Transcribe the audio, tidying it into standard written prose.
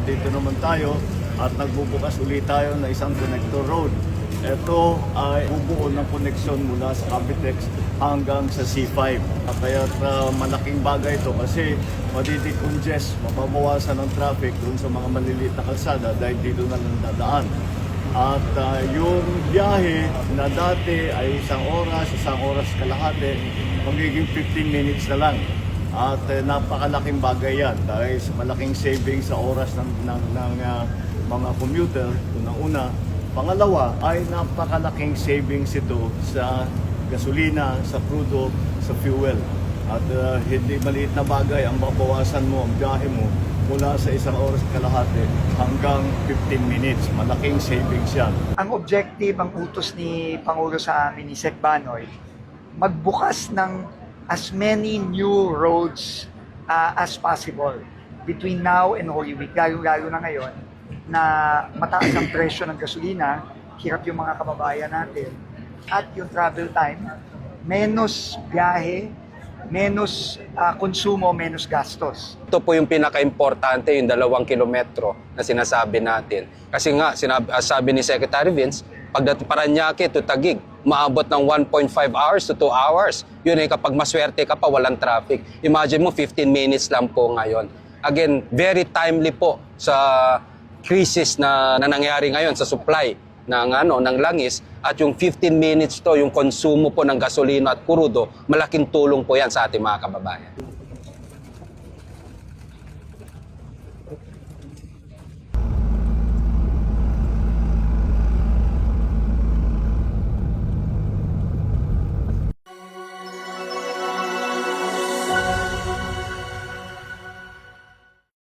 nandito naman tayo at nagbubukas ulit tayo na isang connector road. Ito ay bubuo ng koneksyon mula sa Cavitex hanggang sa C5. Kaya malaking bagay ito kasi madidecongest, mababawasan ng traffic doon sa mga maliliit na kalsada dahil dito na lang dadaan. At yung biyahe na dati ay isang oras kalahati, magiging 15 minutes na lang. At napakalaking bagay yan dahil sa malaking savings sa oras ng mga commuter, unang-una. Pangalawa ay napakalaking savings ito sa gasolina, sa crudo, sa fuel. At hindi maliit na bagay ang mabawasan mo ang biyahe mo mula sa isang oras kalahati hanggang 15 minutes. Malaking savings yan. Ang objective, ang utos ni Pangulo sa amin, ni Sec Banoy, magbukas ng as many new roads as possible between now and Holy Week. Lalo na ngayon na mataas ang presyo ng gasolina, hirap yung mga kababayan natin. At yung travel time, menos biyahe, menos konsumo, menos gastos. Ito po yung pinaka-importante, yung 2 kilometro na sinasabi natin. Kasi nga, sabi ni Secretary Vince, pagdating Parañaque to Taguig, maabot ng 1.5 hours to 2 hours. Yun ay kapag maswerte ka pa, walang traffic. Imagine mo, 15 minutes lang po ngayon. Again, very timely po sa crisis na nangyari ngayon sa supply ng langis, at yung 15 minutes to, yung konsumo po ng gasolina at kurudo, malaking tulong po yan sa ating mga kababayan.